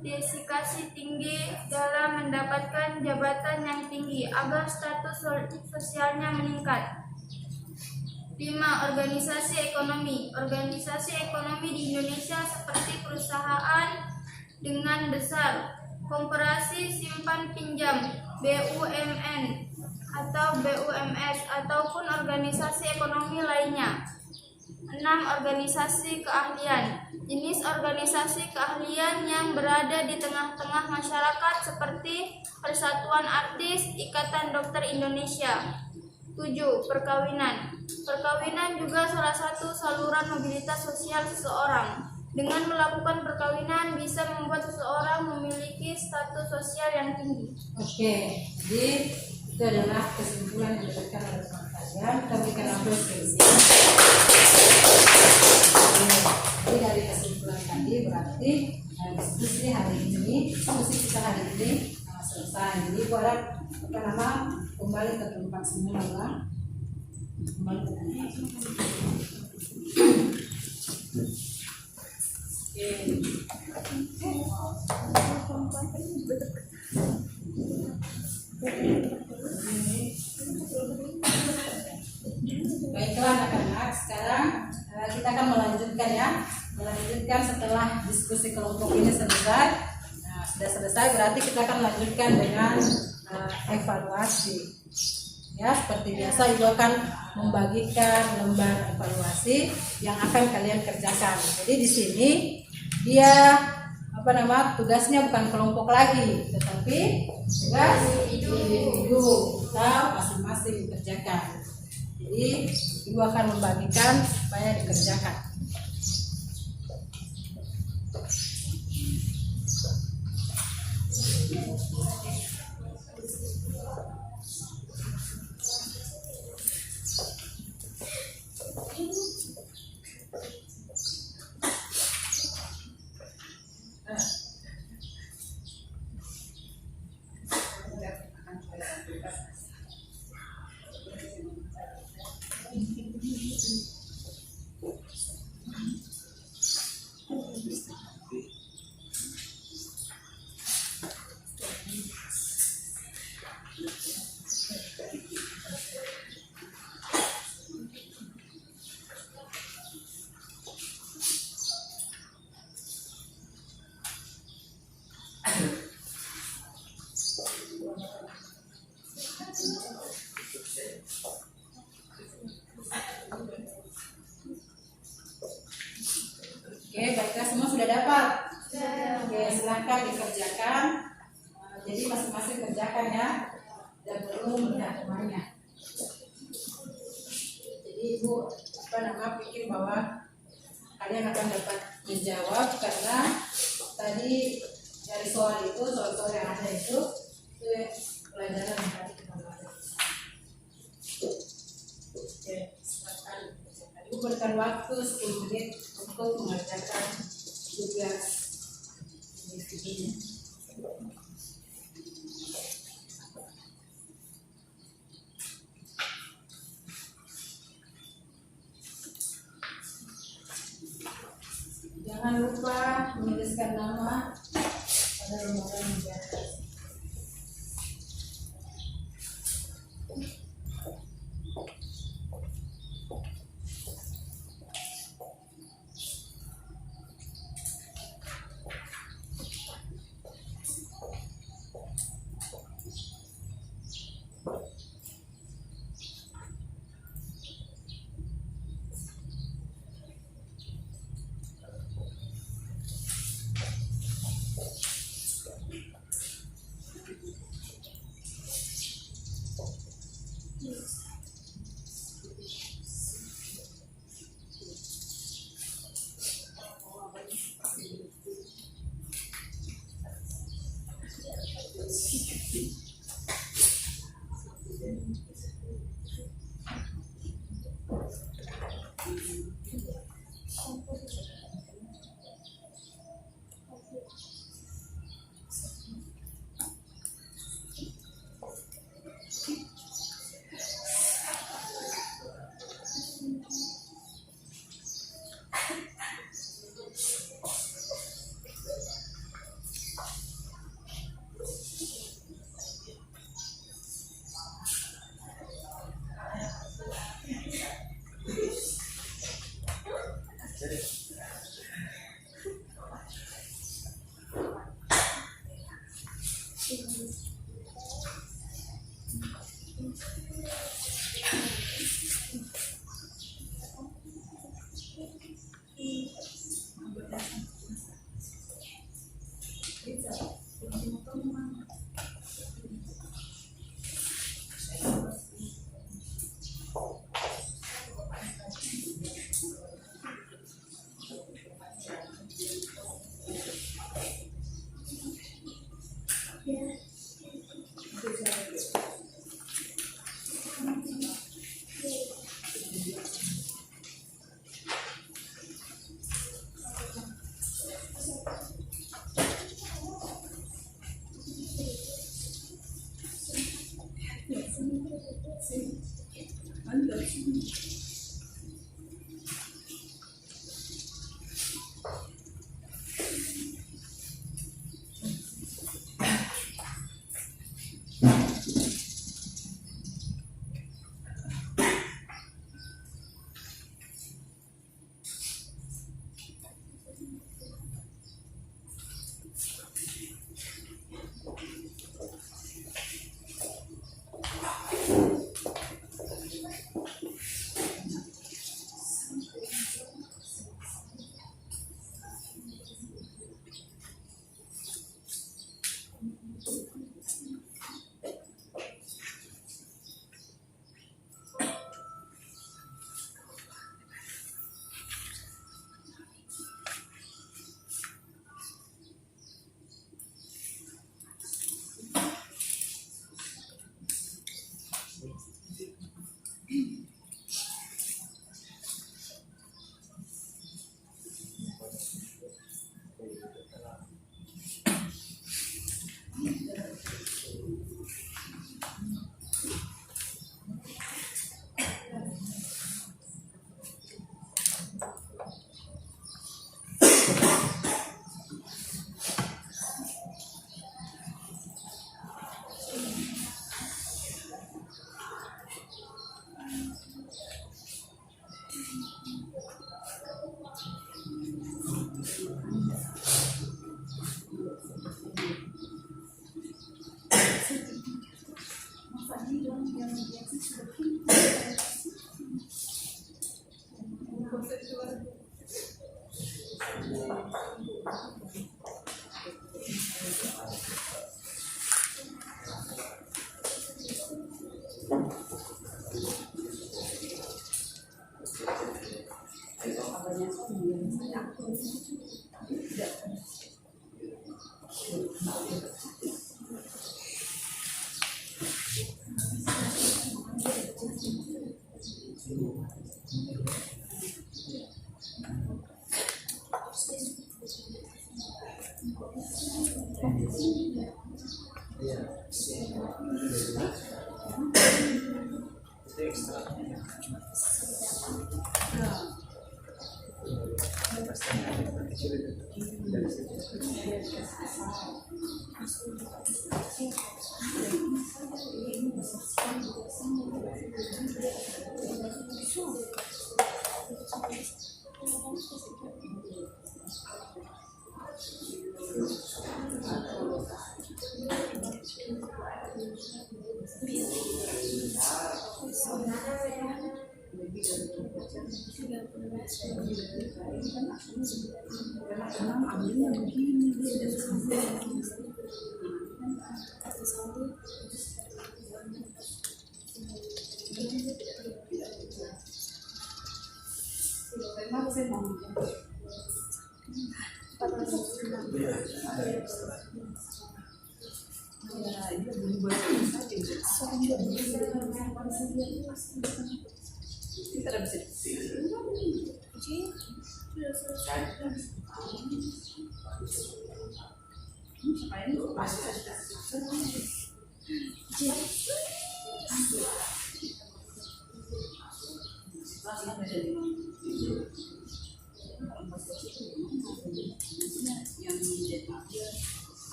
dedikasi tinggi dalam mendapatkan jabatan yang tinggi agar status sosialnya meningkat. 5. Organisasi ekonomi. Organisasi ekonomi di Indonesia seperti perusahaan dengan besar, koperasi simpan pinjam, BUMN atau BUMS ataupun organisasi ekonomi lainnya. 6. Organisasi keahlian. Jenis organisasi keahlian yang berada di tengah-tengah masyarakat seperti Persatuan Artis, Ikatan Dokter Indonesia. 7. Perkawinan. Perkawinan juga salah satu saluran mobilitas sosial seseorang. Dengan melakukan perkawinan bisa membuat seseorang memiliki status sosial yang tinggi. Oke, jadi itu adalah kesimpulan yang diberikan oleh teman kalian. Kita berikan apresiasi. Jadi dari kesimpulan tadi berarti diskusi kita hari ini selesai. Jadi Ibu harap kembali ke tempat semula. Kembali ke tempat semula. Baiklah anak-anak, sekarang kita akan melanjutkan setelah diskusi kelompok ini selesai. Sudah selesai berarti kita akan lanjutkan dengan evaluasi. Ya, seperti biasa Ibu akan membagikan lembar evaluasi yang akan kalian kerjakan. Jadi di sini dia tugasnya bukan kelompok lagi, tetapi tugas individu kita masing-masing kerjakan. Jadi Ibu akan membagikan supaya dikerjakan. Oke, baiklah, semua sudah dapat? Oke, silahkan dikerjakan. Jadi masing-masing kerjakan ya, dan belum melihat temannya. Jadi Ibu pikir bahwa kalian akan dapat menjawab karena tadi dari soal yang ada itu pelajaran yang tadi kita belajar. Oke, silakan. Ibu berikan waktu 10 menit untuk mengerjakan tugas individunya. Jangan lupa menuliskan nama pada lembaga yang di atas.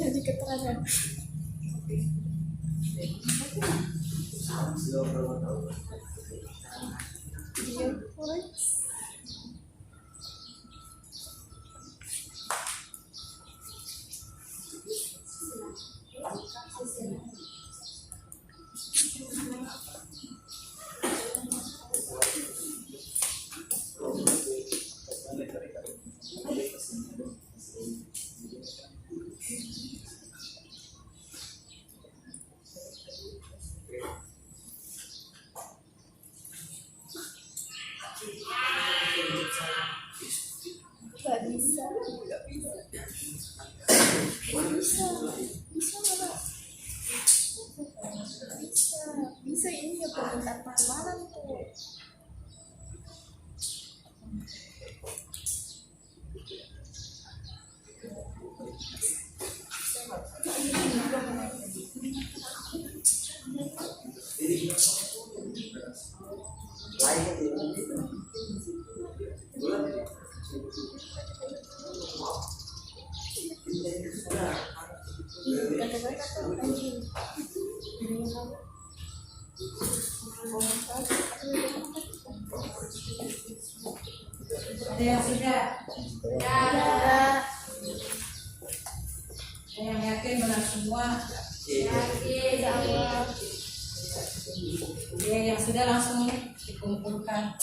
Jadi keterangan. Gak bisa. Bisa ini ya permintaan pertemanan tuh. Ada yang sudah? Ada. Ada yang yakin menang semua? Yakin. sudah langsung dikumpulkan.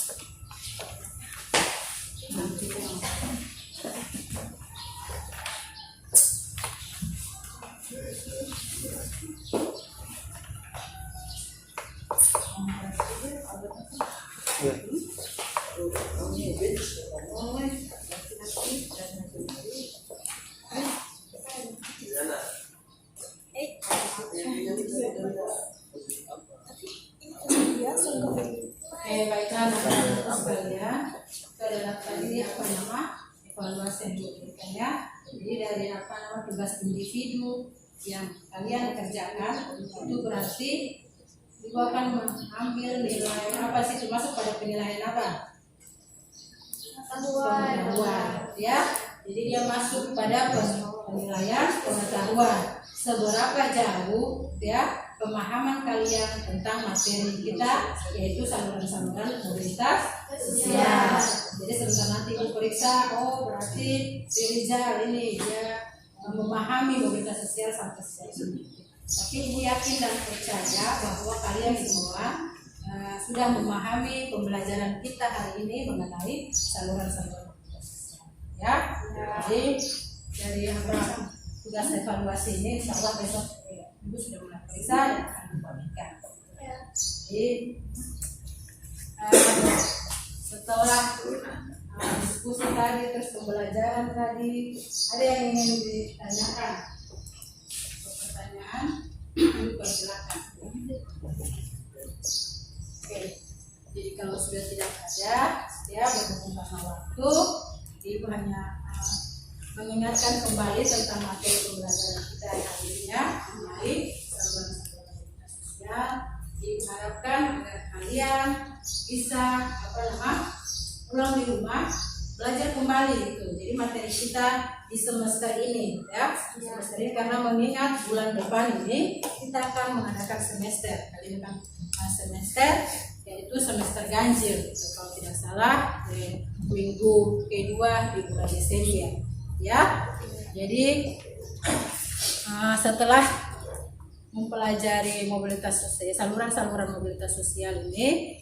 Baiklah anak-anak sekalian, itu adalah tadi evaluasi yang diberikannya. Jadi dari tugas individu yang kalian kerjakan itu berarti ibu akan mengambil nilai apa sih, termasuk pada penilaian apa? Pengetahuan, ya. Jadi dia masuk pada penilaian pengetahuan. Seberapa jauh ya pemahaman kalian tentang materi kita, yaitu saluran-saluran mobilitas sosial. Jadi sebentar nanti ibu periksa, oh berarti si Rizal ini dia memahami mobilitas sosial sampai sini. Tapi ibu yakin dan percaya bahwa kalian semua sudah memahami pembelajaran kita hari ini mengenai saluran-saluran mobilitas sosial. Ya, jadi dari tugas evaluasi ini, insya Allah besok ibu sudah mulai periksa dan akan dibagikan. Jadi setelah diskusi tadi, terus pembelajaran tadi, ada yang ingin ditanyakan? Pertanyaan, ibu persilakan. Oke, jadi kalau sudah tidak ada, ya berhubung karena waktu, ibu hanya mengingatkan kembali tentang materi pembelajaran kita hari ini ya, mengenai saluran-saluran mobilitas sosial. Diharapkan agar kalian bisa ulang di rumah, belajar kembali itu. Jadi materi kita di semester ini ya, semester ini, karena mengingat bulan depan ini kita akan mengadakan semester. Kali ini kan semester, yaitu semester ganjil kalau tidak salah, minggu kedua di bulan Desember. Ya, jadi setelah mempelajari mobilitas sosial, saluran-saluran mobilitas sosial ini,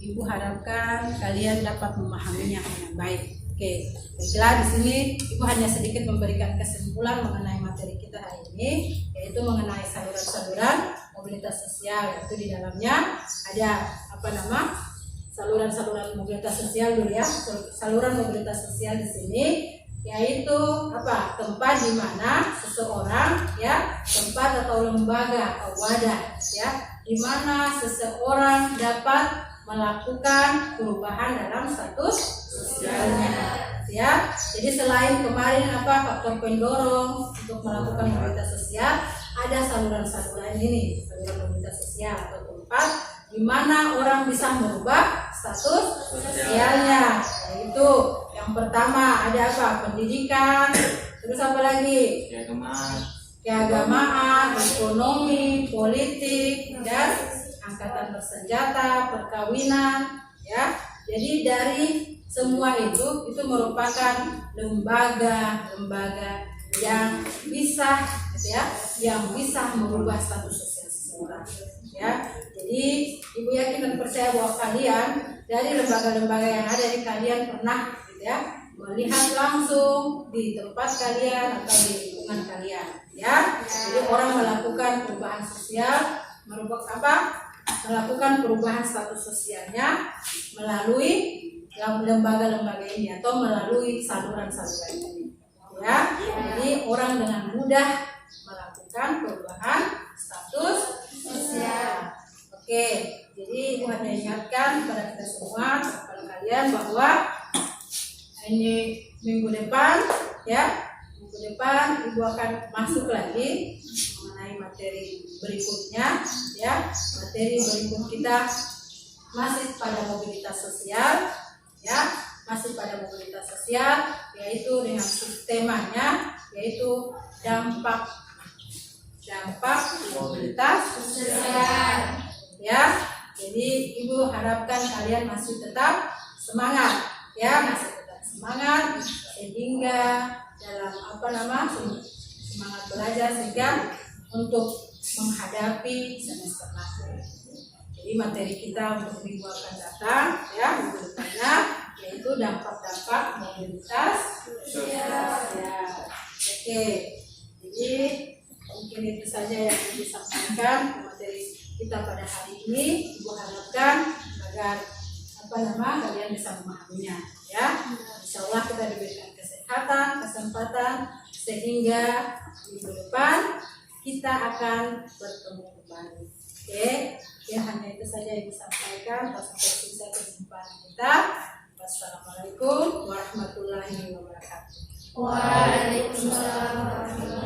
ibu harapkan kalian dapat memahaminya dengan baik. Oke, baiklah, di sini ibu hanya sedikit memberikan kesimpulan mengenai materi kita hari ini, yaitu mengenai saluran-saluran mobilitas sosial. Itu di dalamnya ada saluran-saluran mobilitas sosial dulu ya. Saluran mobilitas sosial di sini yaitu tempat di mana seseorang ya, tempat atau lembaga atau wadah ya, di mana seseorang dapat melakukan perubahan dalam status sosialnya ya. Jadi selain kemarin faktor pendorong untuk melakukan mobilitas sosial, ada saluran-saluran ini, saluran mobilitas sosial atau tempat di mana orang bisa merubah status sosialnya. Yaitu yang pertama ada pendidikan, terus apa lagi? Keagamaan, ekonomi, politik, dan angkatan bersenjata, perkawinan, ya. Jadi dari semua itu merupakan lembaga-lembaga yang bisa, yang bisa merubah status sosial seseorang, ya. Jadi ibu yakin dan percaya bahwa kalian dari lembaga-lembaga yang ada di kalian pernah, melihat langsung di tempat kalian atau di lingkungan kalian, ya. Jadi orang melakukan perubahan sosial, melakukan perubahan status sosialnya melalui lembaga-lembaga ini atau melalui saluran-saluran ini, ya. Jadi orang dengan mudah melakukan perubahan status sosial. Oke, jadi ibu hanya ingatkan kepada kita semua, kepada kalian bahwa ini minggu depan ibu akan masuk lagi mengenai materi berikutnya, ya. Materi berikut kita masih pada mobilitas sosial, ya, masih pada mobilitas sosial, yaitu dengan sistemanya, yaitu dampak mobilitas sosial, ya. Jadi ibu harapkan kalian masih tetap semangat, ya, masih tetap semangat sehingga dalam semangat belajar sehingga untuk menghadapi semester nanti. Jadi Jadi materi kita untuk minggu akan datang ya minggu depannya yaitu dampak-dampak mobilitas sosial. Ya, oke. Jadi mungkin itu saja yang disampaikan materi kita pada hari ini. Ibu harapkan agar kalian bisa memahaminya ya. Insya Allah kita diberikan kesehatan, kesempatan sehingga minggu depan kita akan bertemu kembali. Oke, ya hanya itu saja yang disampaikan. Sampai selesai kesempatan kita. Wassalamualaikum warahmatullahi wabarakatuh. Waalaikumsalam warahmatullahi wabarakatuh.